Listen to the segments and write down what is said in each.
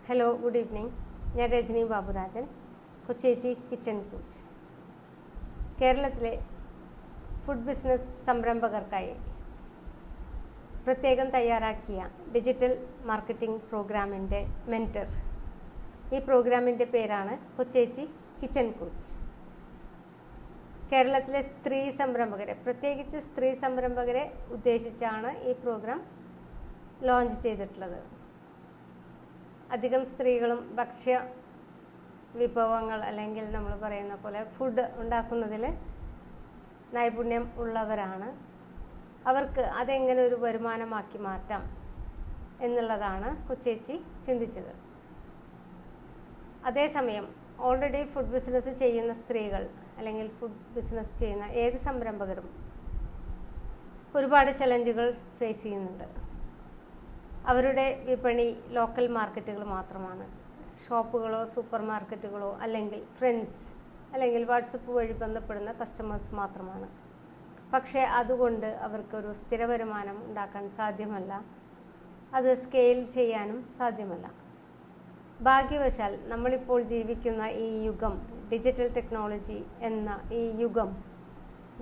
Hello, good evening. ഞാൻ Rajani Baburajan, കൊച്ചേച്ചി kitchen coach. കേരളത്തിലെ food business സംരംഭകർക്കായി പ്രത്യേകം തയ്യാറാക്കിയ ഡിജിറ്റൽ മാർക്കറ്റിംഗ് പ്രോഗ്രാമിൻ്റെ മെൻറ്റർ. ഈ പ്രോഗ്രാമിൻ്റെ പേരാണ് കൊച്ചേച്ചി കിച്ചൺ കോച്ച്. കേരളത്തിലെ സ്ത്രീ സംരംഭകരെ, പ്രത്യേകിച്ച് സ്ത്രീ സംരംഭകരെ ഉദ്ദേശിച്ചാണ് ഈ പ്രോഗ്രാം ലോഞ്ച് ചെയ്തിട്ടുള്ളത്. അധികം സ്ത്രീകളും ഭക്ഷ്യ വിഭവങ്ങൾ അല്ലെങ്കിൽ നമ്മൾ പറയുന്ന പോലെ ഫുഡ് ഉണ്ടാക്കുന്നതിൽ നൈപുണ്യം ഉള്ളവരാണ്. അവർക്ക് അതെങ്ങനെ ഒരു വരുമാനമാക്കി മാറ്റാം എന്നുള്ളതാണ് കൊച്ചേച്ചി ചിന്തിച്ചത്. അതേസമയം ഓൾറെഡി ഫുഡ് ബിസിനസ് ചെയ്യുന്ന സ്ത്രീകൾ അല്ലെങ്കിൽ ഫുഡ് ബിസിനസ് ചെയ്യുന്ന ഏത് സംരംഭകരും ഒരുപാട് ചലഞ്ചുകൾ ഫേസ് ചെയ്യുന്നുണ്ട്. അവരുടെ വിപണി ലോക്കൽ മാർക്കറ്റുകൾ മാത്രമാണ്. ഷോപ്പുകളോ സൂപ്പർ മാർക്കറ്റുകളോ അല്ലെങ്കിൽ ഫ്രണ്ട്സ് അല്ലെങ്കിൽ വാട്സപ്പ് വഴി ബന്ധപ്പെടുന്ന കസ്റ്റമേഴ്സ് മാത്രമാണ്. പക്ഷേ അതുകൊണ്ട് അവർക്കൊരു സ്ഥിര വരുമാനം ഉണ്ടാക്കാൻ സാധ്യമല്ല. അത് സ്കെയിൽ ചെയ്യാനും സാധ്യമല്ല. ഭാഗ്യവശാൽ നമ്മളിപ്പോൾ ജീവിക്കുന്ന ഈ യുഗം, ഡിജിറ്റൽ ടെക്നോളജി എന്ന ഈ യുഗം,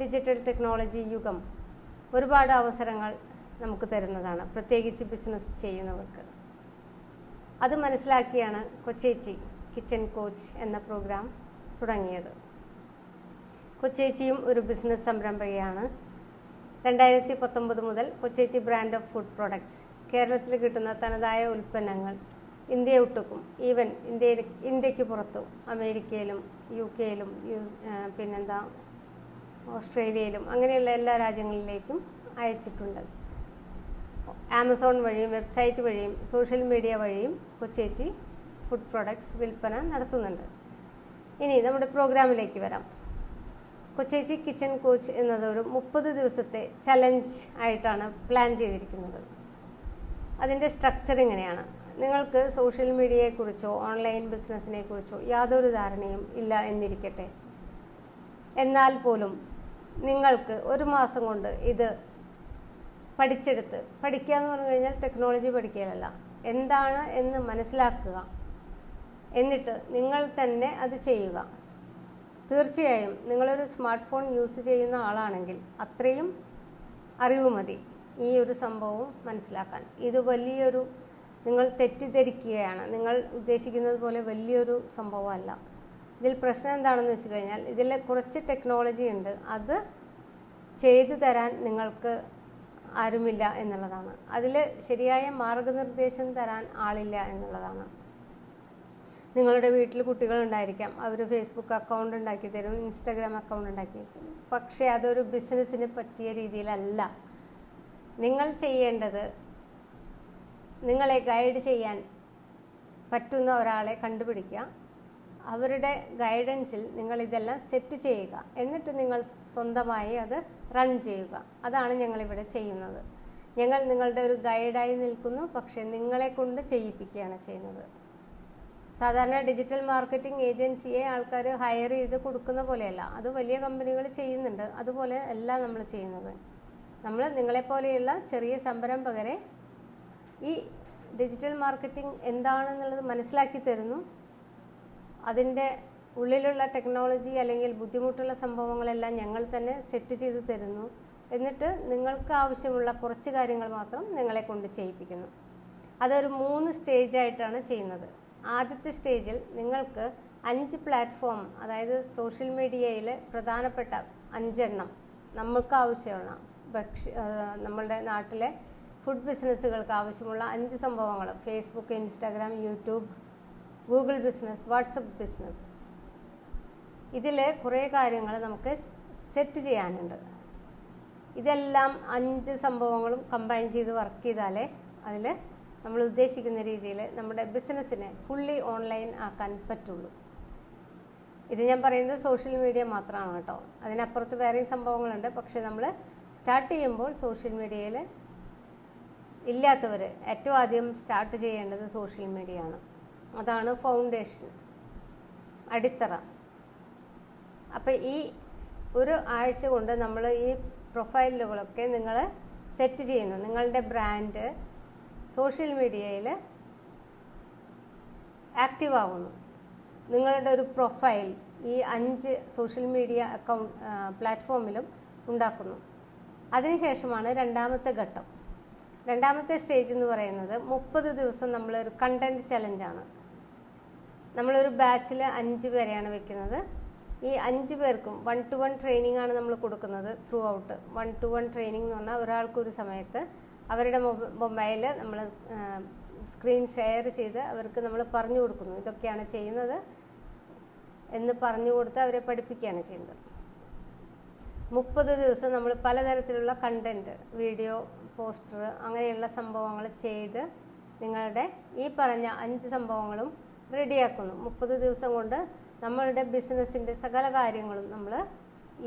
ഡിജിറ്റൽ ടെക്നോളജി യുഗം ഒരുപാട് അവസരങ്ങൾ നമുക്ക് തരുന്നതാണ്, പ്രത്യേകിച്ച് ബിസിനസ് ചെയ്യുന്നവർക്ക്. അത് മനസ്സിലാക്കിയാണ് കൊച്ചേച്ചി കിച്ചൺ കോച്ച് എന്ന പ്രോഗ്രാം തുടങ്ങിയത്. കൊച്ചേച്ചിയും ഒരു ബിസിനസ് സംരംഭകയാണ്. 2019 മുതൽ കൊച്ചേച്ചി ബ്രാൻഡ് ഓഫ് ഫുഡ് പ്രൊഡക്ട്സ് കേരളത്തിൽ കിട്ടുന്ന തനതായ ഉൽപ്പന്നങ്ങൾ ഇന്ത്യ ഒട്ടുക്കും, ഈവൻ ഇന്ത്യക്ക് പുറത്തും അമേരിക്കയിലും UK-യിലും ഓസ്ട്രേലിയയിലും അങ്ങനെയുള്ള എല്ലാ രാജ്യങ്ങളിലേക്കും അയച്ചിട്ടുണ്ട്. ആമസോൺ വഴിയും വെബ്സൈറ്റ് വഴിയും സോഷ്യൽ മീഡിയ വഴിയും കൊച്ചേച്ചി ഫുഡ് പ്രൊഡക്ട്സ് വിൽപ്പന നടത്തുന്നുണ്ട്. ഇനി നമ്മുടെ പ്രോഗ്രാമിലേക്ക് വരാം. കൊച്ചേച്ചി കിച്ചൺ കോച്ച് എന്നത് ഒരു 30 ദിവസത്തെ ചലഞ്ച് ആയിട്ടാണ് പ്ലാൻ ചെയ്തിരിക്കുന്നത്. അതിൻ്റെ സ്ട്രക്ചർ ഇങ്ങനെയാണ്. നിങ്ങൾക്ക് സോഷ്യൽ മീഡിയയെക്കുറിച്ചോ ഓൺലൈൻ ബിസിനസ്സിനെ കുറിച്ചോ യാതൊരു ധാരണയും ഇല്ല എന്നിരിക്കട്ടെ. എന്നാൽ പോലും നിങ്ങൾക്ക് ഒരു മാസം കൊണ്ട് ഇത് പഠിച്ചെടുത്ത്, പഠിക്കുക എന്ന് പറഞ്ഞു കഴിഞ്ഞാൽ ടെക്നോളജി പഠിക്കലല്ല, എന്താണ് എന്ന് മനസ്സിലാക്കുക, എന്നിട്ട് നിങ്ങൾ തന്നെ അത് ചെയ്യുക. തീർച്ചയായും നിങ്ങളൊരു സ്മാർട്ട് ഫോൺ യൂസ് ചെയ്യുന്ന ആളാണെങ്കിൽ അത്രയും അറിവ് മതി ഈ ഒരു സംഭവം മനസ്സിലാക്കാൻ. ഇത് വലിയൊരു, നിങ്ങൾ തെറ്റിദ്ധരിക്കുകയാണ്. നിങ്ങൾ ഉദ്ദേശിക്കുന്നത് പോലെ വലിയൊരു സംഭവമല്ല. ഇതിൽ പ്രശ്നം എന്താണെന്ന് വെച്ച് കഴിഞ്ഞാൽ ഇതിൽ കുറച്ച് ടെക്നോളജി ഉണ്ട്, അത് ചെയ്തു തരാൻ നിങ്ങൾക്ക് ആരുമില്ല എന്നുള്ളതാണ്. അതിൽ ശരിയായ മാർഗനിർദ്ദേശം തരാൻ ആളില്ല എന്നുള്ളതാണ്. നിങ്ങളുടെ വീട്ടിൽ കുട്ടികളുണ്ടായിരിക്കാം, അവർ ഫേസ്ബുക്ക് അക്കൗണ്ട് ഉണ്ടാക്കി തരും, ഇൻസ്റ്റാഗ്രാം അക്കൗണ്ട് ഉണ്ടാക്കി തരും. പക്ഷേ അതൊരു ബിസിനസ്സിന് പറ്റിയ രീതിയിലല്ല. നിങ്ങൾ ചെയ്യേണ്ടത് നിങ്ങളെ ഗൈഡ് ചെയ്യാൻ പറ്റുന്ന ഒരാളെ കണ്ടുപിടിക്കുക, അവരുടെ ഗൈഡൻസിൽ നിങ്ങൾ ഇതെല്ലാം സെറ്റ് ചെയ്യുക, എന്നിട്ട് നിങ്ങൾ സ്വന്തമായി അത് റൺ ചെയ്യുക. അതാണ് ഞങ്ങളിവിടെ ചെയ്യുന്നത്. ഞങ്ങൾ നിങ്ങളുടെ ഒരു ഗൈഡായി നിൽക്കുന്നു, പക്ഷേ നിങ്ങളെ കൊണ്ട് ചെയ്യിപ്പിക്കുകയാണ് ചെയ്യുന്നത്. സാധാരണ ഡിജിറ്റൽ മാർക്കറ്റിംഗ് ഏജൻസിയെ ആൾക്കാർ ഹയർ ചെയ്ത് കൊടുക്കുന്ന പോലെയല്ല, അത് വലിയ കമ്പനികൾ ചെയ്യുന്നുണ്ട്. അതുപോലെ അല്ല നമ്മൾ ചെയ്യുന്നത്. നമ്മൾ നിങ്ങളെപ്പോലെയുള്ള ചെറിയ സംരംഭകരെ ഈ ഡിജിറ്റൽ മാർക്കറ്റിംഗ് എന്താണെന്നുള്ളത് മനസ്സിലാക്കി തരുന്നു. അതിൻ്റെ ഉള്ളിലുള്ള ടെക്നോളജി അല്ലെങ്കിൽ ബുദ്ധിമുട്ടുള്ള സംഭവങ്ങളെല്ലാം ഞങ്ങൾ തന്നെ സെറ്റ് ചെയ്ത് തരുന്നു. എന്നിട്ട് നിങ്ങൾക്ക് ആവശ്യമുള്ള കുറച്ച് കാര്യങ്ങൾ മാത്രം നിങ്ങളെ കൊണ്ട് ചെയ്യിപ്പിക്കുന്നു. അതൊരു 3 സ്റ്റേജായിട്ടാണ് ചെയ്യുന്നത്. ആദ്യത്തെ സ്റ്റേജിൽ നിങ്ങൾക്ക് 5 പ്ലാറ്റ്ഫോം, അതായത് സോഷ്യൽ മീഡിയയിൽ പ്രധാനപ്പെട്ട 5 എണ്ണം നമുക്ക് ആവശ്യമുള്ള നമ്മളുടെ നാട്ടിലെ ഫുഡ് ബിസിനസ്സുകൾക്ക് ആവശ്യമുള്ള 5 സംഭവങ്ങൾ, Facebook, Instagram, YouTube, Google business, WhatsApp business, ഇതിൽ കുറേ കാര്യങ്ങൾ നമുക്ക് സെറ്റ് ചെയ്യാനുണ്ട്. ഇതെല്ലാം 5 സംഭവങ്ങളും കമ്പൈൻ ചെയ്ത് വർക്ക് ചെയ്താലേ അതിൽ നമ്മൾ ഉദ്ദേശിക്കുന്ന രീതിയിൽ നമ്മുടെ ബിസിനസ്സിനെ ഫുള്ളി ഓൺലൈൻ ആക്കാൻ പറ്റുള്ളൂ. ഇത് ഞാൻ പറയുന്നത് സോഷ്യൽ മീഡിയ മാത്രമാണ് കേട്ടോ. അതിനപ്പുറത്ത് വേറെയും സംഭവങ്ങളുണ്ട്. പക്ഷേ നമ്മൾ സ്റ്റാർട്ട് ചെയ്യുമ്പോൾ സോഷ്യൽ മീഡിയയിൽ ഇല്ലാത്തവർ ഏറ്റവും ആദ്യം സ്റ്റാർട്ട് ചെയ്യേണ്ടത് സോഷ്യൽ മീഡിയ ആണ്. അതാണ് ഫൗണ്ടേഷൻ, അടിത്തറ. അപ്പോൾ ഈ ഒരു ആഴ്ച കൊണ്ട് നമ്മൾ ഈ പ്രൊഫൈലുകളൊക്കെ നിങ്ങൾ സെറ്റ് ചെയ്യുന്നു. നിങ്ങളുടെ ബ്രാൻഡ് സോഷ്യൽ മീഡിയയിൽ ആക്റ്റീവ് ആവുന്നു. നിങ്ങളുടെ ഒരു പ്രൊഫൈൽ ഈ 5 സോഷ്യൽ മീഡിയ പ്ലാറ്റ്ഫോമിലും ഉണ്ടാക്കുന്നു. അതിനുശേഷമാണ് രണ്ടാമത്തെ ഘട്ടം. രണ്ടാമത്തെ സ്റ്റേജ് എന്ന് പറയുന്നത് 30 ദിവസം നമ്മളൊരു കണ്ടൻറ് ചലഞ്ചാണ്. നമ്മളൊരു ബാച്ചിൽ 5 പേരെയാണ് വെക്കുന്നത്. ഈ 5 പേർക്കും 1-to-1 ട്രെയിനിങ് ആണ് നമ്മൾ കൊടുക്കുന്നത്. ത്രൂ ഔട്ട് 1-to-1 ട്രെയിനിങ് എന്ന് പറഞ്ഞാൽ ഒരാൾക്കൊരു സമയത്ത് അവരുടെ മൊബൈൽ നമ്മൾ സ്ക്രീൻ ഷെയർ ചെയ്ത് അവർക്ക് നമ്മൾ പറഞ്ഞു കൊടുക്കുന്നു. ഇതൊക്കെയാണ് ചെയ്യുന്നത് എന്ന് പറഞ്ഞു കൊടുത്ത് അവരെ പഠിപ്പിക്കുകയാണ് ചെയ്യുന്നത്. 30 ദിവസം നമ്മൾ പലതരത്തിലുള്ള കണ്ടൻറ്റ്, വീഡിയോ, പോസ്റ്റർ, അങ്ങനെയുള്ള സംഭവങ്ങൾ ചെയ്ത് നിങ്ങളുടെ ഈ പറഞ്ഞ 5 സംഭവങ്ങളും റെഡിയാക്കുന്നു. 30 ദിവസം കൊണ്ട് നമ്മളുടെ ബിസിനസ്സിൻ്റെ സകല കാര്യങ്ങളും നമ്മൾ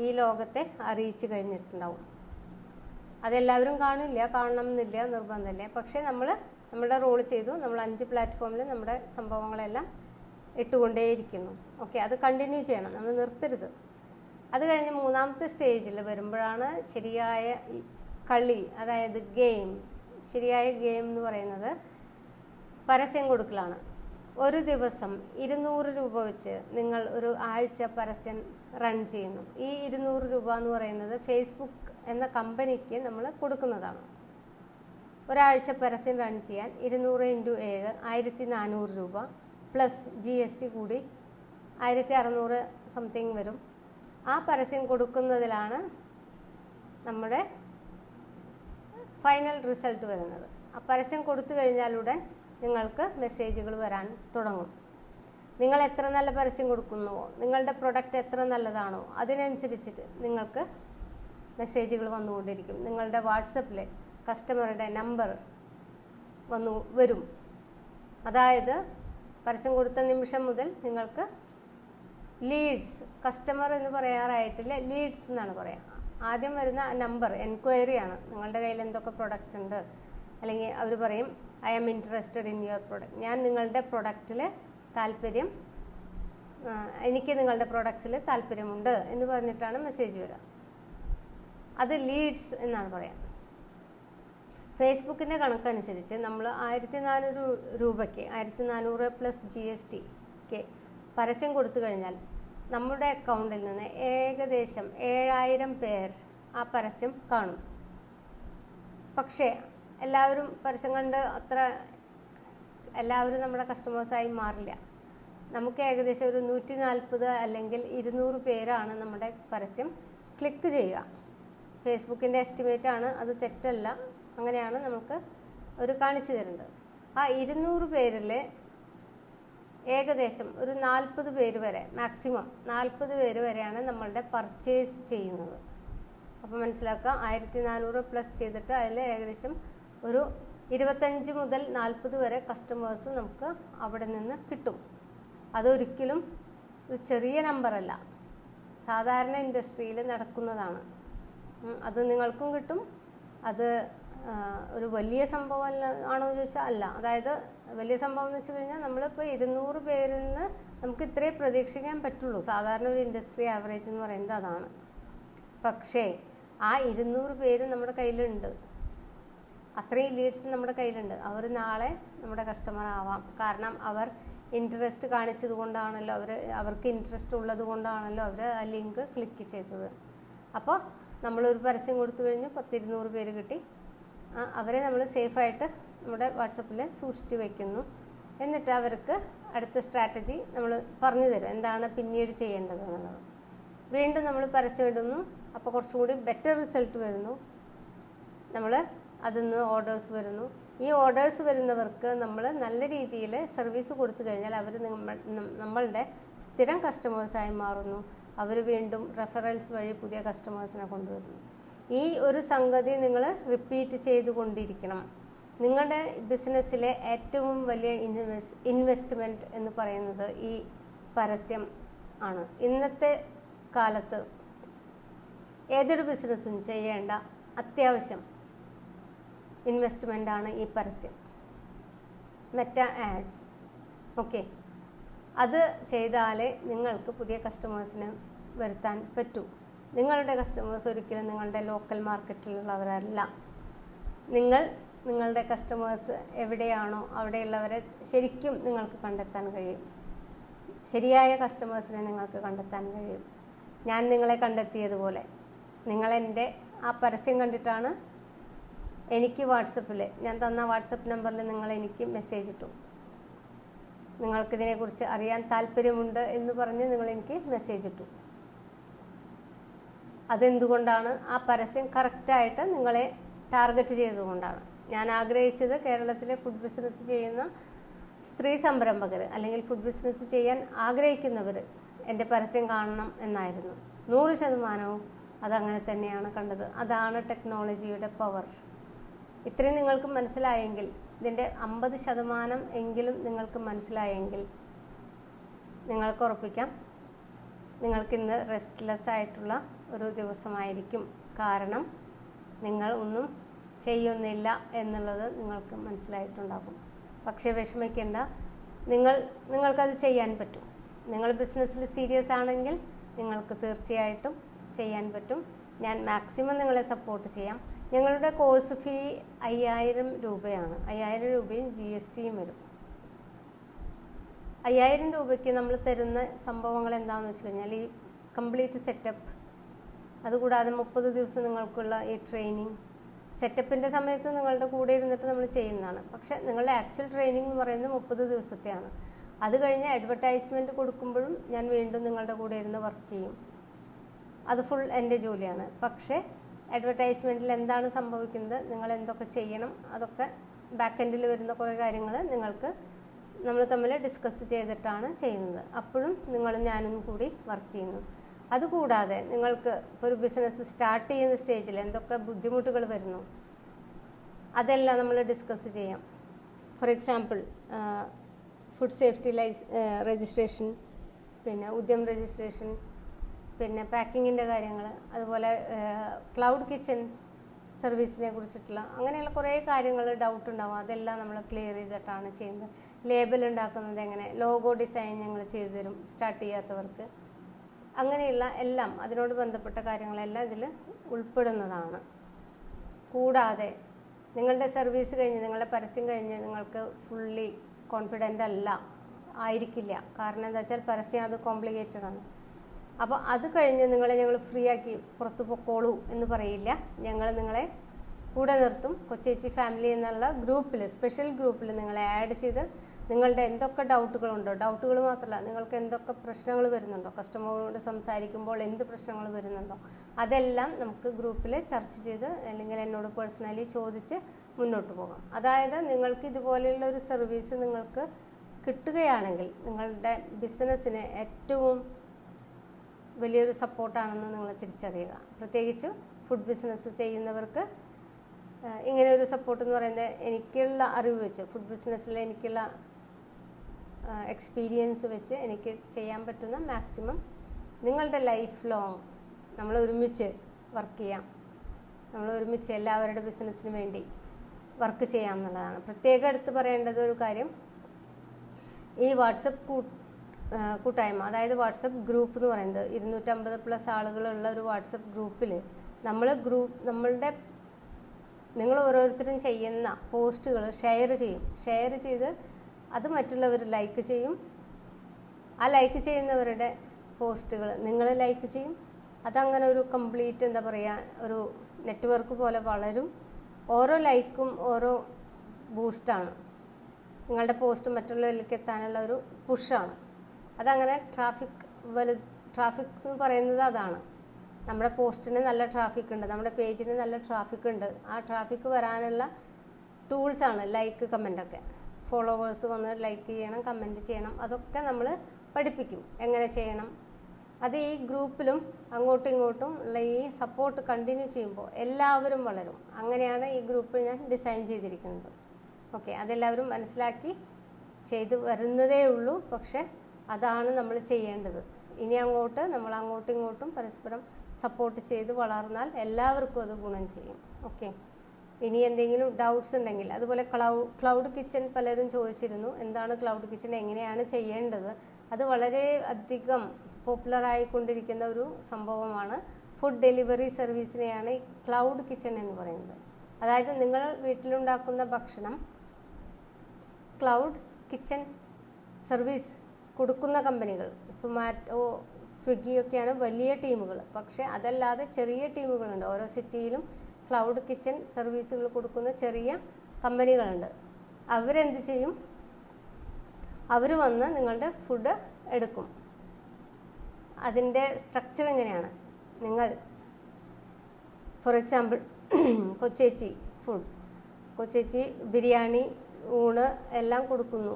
ഈ ലോകത്തെ അറിയിച്ചു കഴിഞ്ഞിട്ടുണ്ടാവും. അതെല്ലാവരും കാണണം എന്നില്ല, നിർബന്ധമില്ല. പക്ഷേ നമ്മുടെ റോൾ ചെയ്തു. നമ്മൾ 5 പ്ലാറ്റ്ഫോമിൽ നമ്മുടെ സംഭവങ്ങളെല്ലാം ഇട്ടുകൊണ്ടേയിരിക്കുന്നു. ഓക്കെ, അത് കണ്ടിന്യൂ ചെയ്യണം, നമ്മൾ നിർത്തരുത്. അത് കഴിഞ്ഞ് 3ാമത്തെ സ്റ്റേജിൽ വരുമ്പോഴാണ് ശരിയായ കളി, അതായത് ഗെയിം. ശരിയായ ഗെയിം എന്ന് പറയുന്നത് പരസ്യം കൊടുക്കലാണ്. ഒരു ദിവസം 200 രൂപ വെച്ച് നിങ്ങൾ ഒരു ആഴ്ച പരസ്യം റൺ ചെയ്യുന്നു. ഈ 200 രൂപ എന്ന് പറയുന്നത് ഫേസ്ബുക്ക് എന്ന കമ്പനിക്ക് നമ്മൾ കൊടുക്കുന്നതാണ്. ഒരാഴ്ച പരസ്യം റൺ ചെയ്യാൻ 200 × 7 1400 രൂപ പ്ലസ് GST കൂടി 1600 സംതിങ് വരും. ആ പരസ്യം കൊടുക്കുന്നതിലാണ് നമ്മുടെ ഫൈനൽ റിസൾട്ട് വരുന്നത്. ആ പരസ്യം കൊടുത്തു കഴിഞ്ഞാലുടൻ നിങ്ങൾക്ക് മെസ്സേജുകൾ വരാൻ തുടങ്ങും. നിങ്ങൾ എത്ര നല്ല പരസ്യം കൊടുക്കുന്നുവോ, നിങ്ങളുടെ പ്രൊഡക്റ്റ് എത്ര നല്ലതാണോ, അതിനനുസരിച്ചിട്ട് നിങ്ങൾക്ക് മെസ്സേജുകൾ വന്നുകൊണ്ടിരിക്കും. നിങ്ങളുടെ വാട്സപ്പിൽ കസ്റ്റമറുടെ നമ്പർ വരും. അതായത് പരസ്യം കൊടുത്ത നിമിഷം മുതൽ നിങ്ങൾക്ക് ലീഡ്സ്, കസ്റ്റമർ എന്ന് പറയാറായിട്ടില്ല, ലീഡ്സ് എന്നാണ് പറയുക. ആദ്യം വരുന്ന നമ്പർ എൻക്വയറിയാണ്. നിങ്ങളുടെ കയ്യിൽ എന്തൊക്കെ പ്രൊഡക്ട്സ് ഉണ്ട്, അല്ലെങ്കിൽ അവർ പറയും I am interested in your product, ഞാൻ നിങ്ങളുടെ പ്രൊഡക്റ്റിൽ താല്പര്യം, എനിക്ക് നിങ്ങളുടെ പ്രൊഡക്ട്സിൽ താല്പര്യമുണ്ട് എന്ന് പറഞ്ഞിട്ടാണ് മെസ്സേജ് വരിക. അത് ലീഡ്സ് എന്നാണ് പറയുക. ഫേസ്ബുക്കിൻ്റെ കണക്കനുസരിച്ച് നമ്മൾ 1400 രൂപയ്ക്ക് 1400 പ്ലസ് GST പരസ്യം കൊടുത്തു കഴിഞ്ഞാൽ നമ്മുടെ അക്കൗണ്ടിൽ നിന്ന് ഏകദേശം 7000 പേർ ആ പരസ്യം കാണും. പക്ഷേ എല്ലാവരും പരസ്യം കണ്ട് എല്ലാവരും നമ്മുടെ കസ്റ്റമേഴ്സായി മാറില്ല. നമുക്ക് ഏകദേശം ഒരു 140 അല്ലെങ്കിൽ 200 പേരാണ് നമ്മുടെ പരസ്യം ക്ലിക്ക് ചെയ്യുക. ഫേസ്ബുക്കിൻ്റെ എസ്റ്റിമേറ്റ് ആണ്, അത് തെറ്റല്ല. അങ്ങനെയാണ് നമുക്ക് അവർ കാണിച്ചു തരുന്നത്. ആ 200 പേരിൽ ഏകദേശം ഒരു 40 പേര് വരെ, മാക്സിമം 40 പേര് വരെയാണ് നമ്മളുടെ പർച്ചേസ് ചെയ്യുന്നത്. അപ്പോൾ മനസ്സിലാക്കുക, 1400 പ്ലസ് ചെയ്തിട്ട് അതിൽ ഏകദേശം ഒരു 25 മുതൽ 40 വരെ കസ്റ്റമേഴ്സ് നമുക്ക് അവിടെ നിന്ന് കിട്ടും. അതൊരിക്കലും ഒരു ചെറിയ നമ്പറല്ല, സാധാരണ ഇൻഡസ്ട്രിയിൽ നടക്കുന്നതാണ്. അത് നിങ്ങൾക്കും കിട്ടും. അത് ഒരു വലിയ സംഭവം ആണോ എന്ന് ചോദിച്ചാൽ അല്ല. അതായത് വലിയ സംഭവം എന്ന് വെച്ച് കഴിഞ്ഞാൽ നമ്മളിപ്പോൾ 200 പേരിൽ നിന്ന് നമുക്ക് ഇത്രേ പ്രതീക്ഷിക്കാൻ പറ്റുള്ളൂ. സാധാരണ ഒരു ഇൻഡസ്ട്രി ആവറേജ് എന്ന് പറയുന്നത് അതാണ്. പക്ഷേ ആ 200 പേര് നമ്മുടെ കയ്യിലുണ്ട്, അത്രയും ലീഡ്സ് നമ്മുടെ കയ്യിലുണ്ട്. അവർ നാളെ നമ്മുടെ കസ്റ്റമർ ആവാം. കാരണം അവർ ഇൻട്രസ്റ്റ് കാണിച്ചത് കൊണ്ടാണല്ലോ, അവർക്ക് ഇൻട്രസ്റ്റ് ഉള്ളത് കൊണ്ടാണല്ലോ അവർ ആ ലിങ്ക് ക്ലിക്ക് ചെയ്തത്. അപ്പോൾ നമ്മളൊരു പരസ്യം കൊടുത്തു കഴിഞ്ഞ് 10-200 പേര് കിട്ടി. അവരെ നമ്മൾ സേഫായിട്ട് നമ്മുടെ വാട്സപ്പിൽ സൂക്ഷിച്ച് വയ്ക്കുന്നു. എന്നിട്ട് അവർക്ക് അടുത്ത സ്ട്രാറ്റജി നമ്മൾ പറഞ്ഞു തരും, എന്താണ് പിന്നീട് ചെയ്യേണ്ടത് എന്നുള്ളത്. വീണ്ടും നമ്മൾ പരസ്യം ഇടുന്നു. അപ്പോൾ കുറച്ചും കൂടി ബെറ്റർ റിസൾട്ട് വരുന്നു. നമ്മൾ അതിൽ നിന്ന് ഓർഡേഴ്സ് വരുന്നു. ഈ ഓർഡേഴ്സ് വരുന്നവർക്ക് നമ്മൾ നല്ല രീതിയിൽ സർവീസ് കൊടുത്തു കഴിഞ്ഞാൽ അവർ നമ്മളുടെ സ്ഥിരം കസ്റ്റമേഴ്സായി മാറുന്നു. അവർ വീണ്ടും റെഫറൽസ് വഴി പുതിയ കസ്റ്റമേഴ്സിനെ കൊണ്ടുവരുന്നു. ഈ ഒരു സംഗതി നിങ്ങൾ റിപ്പീറ്റ് ചെയ്തുകൊണ്ടിരിക്കണം. നിങ്ങളുടെ ബിസിനസ്സിലെ ഏറ്റവും വലിയ ഇൻവെസ്റ്റ്മെൻറ്റ് എന്ന് പറയുന്നത് ഈ പരസ്യം ആണ്. ഇന്നത്തെ കാലത്ത് ഏതൊരു ബിസിനസ്സും ചെയ്യേണ്ട അത്യാവശ്യം ഇൻവെസ്റ്റ്മെൻ്റാണ് ഈ പരസ്യം, മെറ്റാ ആഡ്സ്. ഓക്കെ, അത് ചെയ്താലേ നിങ്ങൾക്ക് പുതിയ കസ്റ്റമേഴ്സിനെ വരുത്താൻ പറ്റൂ. നിങ്ങളുടെ കസ്റ്റമേഴ്സ് ഒരിക്കലും നിങ്ങളുടെ ലോക്കൽ മാർക്കറ്റിലുള്ളവരല്ല. നിങ്ങൾ നിങ്ങളുടെ കസ്റ്റമേഴ്സ് എവിടെയാണോ അവിടെയുള്ളവരെ ശരിക്കും നിങ്ങൾക്ക് കണ്ടെത്താൻ കഴിയും. ശരിയായ കസ്റ്റമേഴ്സിനെ നിങ്ങൾക്ക് കണ്ടെത്താൻ കഴിയും. ഞാൻ നിങ്ങളെ കണ്ടെത്തിയതുപോലെ നിങ്ങളെൻ്റെ ആ പരസ്യം കണ്ടിട്ടാണ് എനിക്ക് വാട്സപ്പിൽ ഞാൻ തന്ന വാട്സപ്പ് നമ്പറിൽ നിങ്ങൾ എനിക്ക് മെസ്സേജ് ഇട്ടു. നിങ്ങൾക്കിതിനെക്കുറിച്ച് അറിയാൻ താല്പര്യമുണ്ട് എന്ന് പറഞ്ഞ് നിങ്ങളെനിക്ക് മെസ്സേജ് ഇട്ടു. അതെന്തുകൊണ്ടാണ്? ആ പരസ്യം കറക്റ്റായിട്ട് നിങ്ങളെ ടാർഗറ്റ് ചെയ്തുകൊണ്ടാണ്. ഞാൻ ആഗ്രഹിച്ചത് കേരളത്തിലെ ഫുഡ് ബിസിനസ് ചെയ്യുന്ന സ്ത്രീ സംരംഭകർ അല്ലെങ്കിൽ ഫുഡ് ബിസിനസ് ചെയ്യാൻ ആഗ്രഹിക്കുന്നവർ എൻ്റെ പരസ്യം കാണണം എന്നായിരുന്നു. 100% അതങ്ങനെ തന്നെയാണ് കണ്ടത്. അതാണ് ടെക്നോളജിയുടെ പവർ. ഇത്രയും നിങ്ങൾക്ക് മനസ്സിലായെങ്കിൽ, ഇതിൻ്റെ 50% എങ്കിലും നിങ്ങൾക്ക് മനസ്സിലായെങ്കിൽ നിങ്ങൾക്ക് ഉറപ്പിക്കാം നിങ്ങൾക്കിന്ന് റെസ്റ്റ്ലെസ് ആയിട്ടുള്ള ഒരു ദിവസമായിരിക്കും. കാരണം നിങ്ങൾ ഒന്നും ചെയ്യുന്നില്ല എന്നുള്ളത് നിങ്ങൾക്ക് മനസ്സിലായിട്ടുണ്ടാകും. പക്ഷേ വിഷമിക്കേണ്ട, നിങ്ങൾക്കത് ചെയ്യാൻ പറ്റും. നിങ്ങൾ ബിസിനസ്സിൽ സീരിയസ് ആണെങ്കിൽ നിങ്ങൾക്ക് തീർച്ചയായിട്ടും ചെയ്യാൻ പറ്റും. ഞാൻ മാക്സിമം നിങ്ങളെ സപ്പോർട്ട് ചെയ്യാം. ഞങ്ങളുടെ കോഴ്സ് ഫീ 5000 രൂപയാണ്. 5000 രൂപയും GST വരും. 5000 രൂപയ്ക്ക് നമ്മൾ തരുന്ന സംഭവങ്ങൾ എന്താണെന്ന് വെച്ച് കഴിഞ്ഞാൽ ഈ കംപ്ലീറ്റ് സെറ്റപ്പ്, അതുകൂടാതെ 30 ദിവസം നിങ്ങൾക്കുള്ള ഈ ട്രെയിനിങ്. സെറ്റപ്പിൻ്റെ സമയത്ത് നിങ്ങളുടെ കൂടെ ഇരുന്നിട്ട് നമ്മൾ ചെയ്യുന്നതാണ്. പക്ഷേ നിങ്ങളുടെ ആക്ച്വൽ ട്രെയിനിങ് എന്ന് പറയുന്നത് 30 ദിവസത്തെയാണ്. അത് കഴിഞ്ഞ് അഡ്വർടൈസ്മെൻറ്റ് കൊടുക്കുമ്പോഴും ഞാൻ വീണ്ടും നിങ്ങളുടെ കൂടെ ഇരുന്ന് വർക്ക് ചെയ്യും. അത് ഫുൾ എൻ്റെ ജോലിയാണ്. പക്ഷേ അഡ്വർടൈസ്മെൻറ്റിൽ എന്താണ് സംഭവിക്കുന്നത്, നിങ്ങൾ എന്തൊക്കെ ചെയ്യണം, അതൊക്കെ ബാക്ക് എൻഡിൽ വരുന്ന കുറേ കാര്യങ്ങൾ നമ്മൾ തമ്മിൽ ഡിസ്കസ് ചെയ്തിട്ടാണ് ചെയ്യുന്നത്. അപ്പോഴും നിങ്ങളും ഞാനും കൂടി വർക്ക് ചെയ്യുന്നു. അതുകൂടാതെ നിങ്ങൾക്ക് ഇപ്പോൾ ഒരു ബിസിനസ് സ്റ്റാർട്ട് ചെയ്യുന്ന സ്റ്റേജിൽ എന്തൊക്കെ ബുദ്ധിമുട്ടുകൾ വരുന്നു അതെല്ലാം നമ്മൾ ഡിസ്കസ് ചെയ്യാം. For example food safety registration, പിന്നെ ഉദ്യം രജിസ്ട്രേഷൻ, പിന്നെ പാക്കിങ്ങിൻ്റെ കാര്യങ്ങൾ, അതുപോലെ ക്ലൗഡ് കിച്ചൺ സർവീസിനെ കുറിച്ചിട്ടുള്ള അങ്ങനെയുള്ള കുറേ കാര്യങ്ങൾ ഡൗട്ട് ഉണ്ടാവും. അതെല്ലാം നമ്മൾ ക്ലിയർ ചെയ്തിട്ടാണ് ചെയ്യുന്നത്. ലേബൽ ഉണ്ടാക്കുന്നത് എങ്ങനെ, ലോഗോ ഡിസൈൻ ഞങ്ങൾ ചെയ്തു തരും സ്റ്റാർട്ട് ചെയ്യാത്തവർക്ക്. അങ്ങനെയുള്ള എല്ലാം അതിനോട് ബന്ധപ്പെട്ട കാര്യങ്ങളെല്ലാം ഇതിൽ ഉൾപ്പെടുന്നതാണ്. കൂടാതെ നിങ്ങളുടെ സർവീസ് കഴിഞ്ഞ്, നിങ്ങളുടെ പരസ്യം കഴിഞ്ഞ് നിങ്ങൾക്ക് ഫുള്ളി കോൺഫിഡൻ്റ് ആയിരിക്കില്ല. കാരണം എന്താ വെച്ചാൽ പരസ്യം അത് കോംപ്ലിക്കേറ്റഡ് ആണ്. അപ്പോൾ അത് കഴിഞ്ഞ് ഞങ്ങൾ ഫ്രീ ആക്കി പുറത്തു പൊക്കോളൂ എന്ന് പറയില്ല. ഞങ്ങൾ നിങ്ങളെ കൂടെ നിർത്തും. കൊച്ചേച്ചി ഫാമിലി എന്നുള്ള ഗ്രൂപ്പിൽ, സ്പെഷ്യൽ ഗ്രൂപ്പിൽ നിങ്ങളെ ആഡ് ചെയ്ത് നിങ്ങളുടെ എന്തൊക്കെ ഡൗട്ടുകളുണ്ടോ, ഡൗട്ടുകൾ മാത്രമല്ല നിങ്ങൾക്ക് എന്തൊക്കെ പ്രശ്നങ്ങൾ വരുന്നുണ്ടോ, കസ്റ്റമറോട് സംസാരിക്കുമ്പോൾ എന്ത് പ്രശ്നങ്ങൾ വരുന്നുണ്ടോ അതെല്ലാം നമുക്ക് ഗ്രൂപ്പിൽ ചർച്ച ചെയ്ത് അല്ലെങ്കിൽ എന്നോട് പേഴ്സണലി ചോദിച്ച് മുന്നോട്ട് പോകാം. അതായത് നിങ്ങൾക്ക് ഇതുപോലെയുള്ള ഒരു സർവീസ് നിങ്ങൾക്ക് കിട്ടുകയാണെങ്കിൽ നിങ്ങളുടെ ബിസിനസ്സിന് ഏറ്റവും വലിയൊരു സപ്പോർട്ടാണെന്ന് നിങ്ങൾ തിരിച്ചറിയുക. പ്രത്യേകിച്ച് ഫുഡ് ബിസിനസ് ചെയ്യുന്നവർക്ക് ഇങ്ങനെ ഒരു സപ്പോർട്ട് എന്ന് പറയുന്നത് എനിക്കുള്ള അറിവ് വെച്ച്, ഫുഡ് ബിസിനസ്സിൽ എനിക്കുള്ള എക്സ്പീരിയൻസ് വെച്ച് എനിക്ക് ചെയ്യാൻ പറ്റുന്ന മാക്സിമം നിങ്ങളുടെ ലൈഫ് ലോങ് നമ്മൾ ഒരുമിച്ച് വർക്ക് ചെയ്യാം. നമ്മൾ ഒരുമിച്ച് എല്ലാവരുടെ ബിസിനസ്സിന് വേണ്ടി വർക്ക് ചെയ്യാം എന്നുള്ളതാണ്. പ്രത്യേകം എടുത്ത് പറയേണ്ടത് ഒരു കാര്യം, ഈ വാട്സപ്പ് കൂട്ടായ്മ, അതായത് വാട്സപ്പ് ഗ്രൂപ്പ് എന്ന് പറയുന്നത് 250+ ആളുകളുള്ള ഒരു വാട്സപ്പ് ഗ്രൂപ്പിൽ നിങ്ങൾ ഓരോരുത്തരും ചെയ്യുന്ന പോസ്റ്റുകൾ ഷെയർ ചെയ്ത് അത് മറ്റുള്ളവർ ലൈക്ക് ചെയ്യും. ആ ലൈക്ക് ചെയ്യുന്നവരുടെ പോസ്റ്റുകൾ നിങ്ങൾ ലൈക്ക് ചെയ്യും. അതങ്ങനെ ഒരു കംപ്ലീറ്റ് എന്താ പറയുക, ഒരു നെറ്റ്വർക്ക് പോലെ വളരും. ഓരോ ലൈക്കും ഓരോ ബൂസ്റ്റാണ്. നിങ്ങളുടെ പോസ്റ്റ് മറ്റുള്ളവരിലേക്ക് എത്താനുള്ള ഒരു പുഷാണ്. അതങ്ങനെ ട്രാഫിക് എന്ന് പറയുന്നത് അതാണ്. നമ്മുടെ പോസ്റ്റിന് നല്ല ട്രാഫിക് ഉണ്ട്, നമ്മുടെ പേജിന് നല്ല ട്രാഫിക് ഉണ്ട്. ആ ട്രാഫിക് വരാനുള്ള ടൂൾസാണ് ലൈക്ക്, കമൻ്റൊക്കെ. ഫോളോവേഴ്സ് വന്ന് ലൈക്ക് ചെയ്യണം, കമൻറ്റ് ചെയ്യണം. അതൊക്കെ നമ്മൾ പഠിപ്പിക്കും എങ്ങനെ ചെയ്യണം. അത് ഈ ഗ്രൂപ്പിലും അങ്ങോട്ടും ഇങ്ങോട്ടും ഉള്ള ഈ സപ്പോർട്ട് കണ്ടിന്യൂ ചെയ്യുമ്പോൾ എല്ലാവരും വളരും. അങ്ങനെയാണ് ഈ ഗ്രൂപ്പ് ഞാൻ ഡിസൈൻ ചെയ്തിരിക്കുന്നത്. ഓക്കെ, അതെല്ലാവരും മനസ്സിലാക്കി ചെയ്ത് വരുന്നതേ ഉള്ളൂ. പക്ഷേ അതാണ് നമ്മൾ ചെയ്യേണ്ടത്. ഇനി അങ്ങോട്ട് നമ്മൾ അങ്ങോട്ടും ഇങ്ങോട്ടും പരസ്പരം സപ്പോർട്ട് ചെയ്ത് വളർന്നാൽ എല്ലാവർക്കും അത് ഗുണം ചെയ്യും. ഓക്കെ, ഇനി എന്തെങ്കിലും ഡൗട്ട്സ് ഉണ്ടെങ്കിൽ, അതുപോലെ ക്ലൗഡ് കിച്ചൺ പലരും ചോദിച്ചിരുന്നു, എന്താണ് ക്ലൗഡ് കിച്ചൺ, എങ്ങനെയാണ് ചെയ്യേണ്ടത്. അത് വളരെ അധികം പോപ്പുലറായിക്കൊണ്ടിരിക്കുന്ന ഒരു സംഭവമാണ്. ഫുഡ് ഡെലിവറി സർവീസിനെയാണ് ഈ ക്ലൗഡ് കിച്ചൺ എന്ന് പറയുന്നത്. അതായത് നിങ്ങൾ വീട്ടിലുണ്ടാക്കുന്ന ഭക്ഷണം ക്ലൗഡ് കിച്ചൺ സർവീസ് കൊടുക്കുന്ന കമ്പനികൾ, സുമാറ്റോ, സ്വിഗ്ഗിയൊക്കെയാണ് വലിയ ടീമുകൾ. പക്ഷേ അതല്ലാതെ ചെറിയ ടീമുകളുണ്ട്. ഓരോ സിറ്റിയിലും ക്ലൗഡ് കിച്ചൺ സർവീസുകൾ കൊടുക്കുന്ന ചെറിയ കമ്പനികളുണ്ട്. അവരെന്ത് ചെയ്യും? അവർ വന്ന് നിങ്ങളുടെ ഫുഡ് എടുക്കും. അതിൻ്റെ സ്ട്രക്ചർ എങ്ങനെയാണ്? നിങ്ങൾ ഫോർ എക്സാമ്പിൾ കൊച്ചേച്ചി ഫുഡ്, കൊച്ചേച്ചി ബിരിയാണി, ഊണ് എല്ലാം കൊടുക്കുന്നു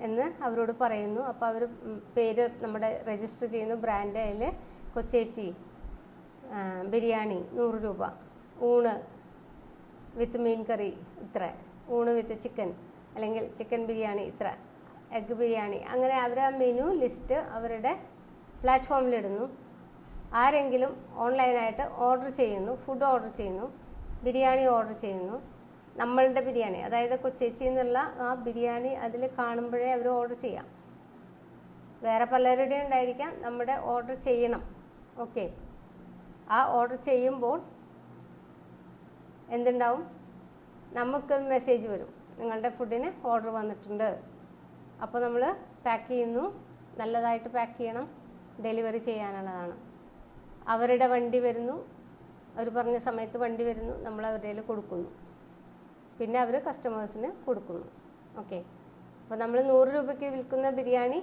എന്ന് അവരോട് പറയുന്നു. അപ്പോൾ അവർ പേര് നമ്മുടെ രജിസ്റ്റർ ചെയ്യുന്നു, ബ്രാൻഡ്. അതിൽ കൊച്ചേച്ചി ബിരിയാണി 100 രൂപ, ഊണ് വിത്ത് മീൻ കറി ഇത്ര, ഊണ് വിത്ത് ചിക്കൻ അല്ലെങ്കിൽ ചിക്കൻ ബിരിയാണി ഇത്ര, എഗ് ബിരിയാണി, അങ്ങനെ അവർ ആ മെനു ലിസ്റ്റ് അവരുടെ പ്ലാറ്റ്ഫോമിലിടുന്നു. ആരെങ്കിലും ഓൺലൈനായിട്ട് ഓർഡർ ചെയ്യുന്നു, ഫുഡ് ഓർഡർ ചെയ്യുന്നു, ബിരിയാണി ഓർഡർ ചെയ്യുന്നു, നമ്മളുടെ ബിരിയാണി, അതായത് കൊച്ചേച്ചി എന്നുള്ള ആ ബിരിയാണി അതിൽ കാണുമ്പോഴേ അവർ ഓർഡർ ചെയ്യാം. വേറെ പലരുടെയും ഉണ്ടായിരിക്കാം, നമ്മുടെ ഓർഡർ ചെയ്യണം. ഓക്കെ, ആ ഓർഡർ ചെയ്യുമ്പോൾ എന്തുണ്ടാവും? നമുക്ക് മെസ്സേജ് വരും, നിങ്ങളുടെ ഫുഡിന് ഓർഡർ വന്നിട്ടുണ്ട്. അപ്പോൾ നമ്മൾ പാക്ക് ചെയ്യുന്നു, നല്ലതായിട്ട് പാക്ക് ചെയ്യണം, ഡെലിവറി ചെയ്യാനുള്ളതാണ്. അവരുടെ വണ്ടി വരുന്നു, അവർ പറഞ്ഞ സമയത്ത് വണ്ടി വരുന്നു, നമ്മൾ അവരുടെ കയ്യിൽ കൊടുക്കുന്നു, പിന്നെ അവർ കസ്റ്റമേഴ്സിന് കൊടുക്കുന്നു. ഓക്കെ, അപ്പോൾ നമ്മൾ 100 രൂപയ്ക്ക് വിൽക്കുന്ന ബിരിയാണി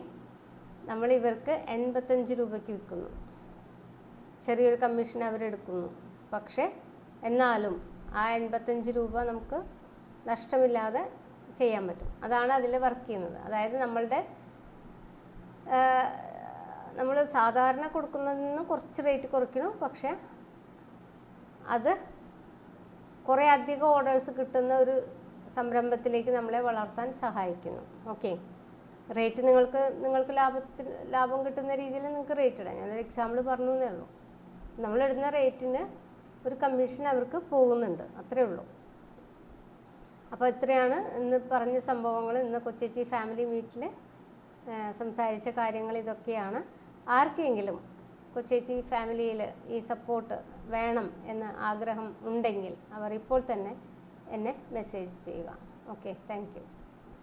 നമ്മൾ ഇവർക്ക് 85 രൂപയ്ക്ക് വിൽക്കുന്നു. ചെറിയൊരു കമ്മീഷൻ അവരെടുക്കുന്നു. പക്ഷേ എന്നാലും ആ 85 രൂപ നമുക്ക് നഷ്ടമില്ലാതെ ചെയ്യാൻ പറ്റും. അതാണ് അതിൽ വർക്ക് ചെയ്യുന്നത്. അതായത് നമ്മൾ സാധാരണ കൊടുക്കുന്നതിൽ നിന്ന് കുറച്ച് റേറ്റ് കുറയ്ക്കണം. പക്ഷേ അത് കുറേ അധികം ഓർഡേഴ്സ് കിട്ടുന്ന ഒരു സംരംഭത്തിലേക്ക് നമ്മളെ വളർത്താൻ സഹായിക്കുന്നു. ഓക്കെ, റേറ്റ് നിങ്ങൾക്ക് ലാഭം കിട്ടുന്ന രീതിയിൽ നിങ്ങൾക്ക് റേറ്റ് ഇടാം. ഞാനൊരു എക്സാമ്പിൾ പറഞ്ഞു എന്നേ ഉള്ളൂ. നമ്മളിടുന്ന റേറ്റിന് ഒരു കമ്മീഷൻ അവർക്ക് പോകുന്നുണ്ട്, അത്രേ ഉള്ളൂ. അപ്പോൾ ഇത്രയാണ് ഇന്ന് പറഞ്ഞ സംഭവങ്ങൾ. ഇന്ന് കൊച്ചേച്ചി ഫാമിലി മീറ്റിൽ സംസാരിച്ച കാര്യങ്ങൾ ഇതൊക്കെയാണ്. ആർക്കെങ്കിലും കൊച്ചേച്ചി ഫാമിലിയിൽ ഈ സപ്പോർട്ട് വേണം എന്ന് ആഗ്രഹം ഉണ്ടെങ്കിൽ അവർ ഇപ്പോൾ തന്നെ എന്നെ മെസ്സേജ് ചെയ്യുക. Okay, thank you.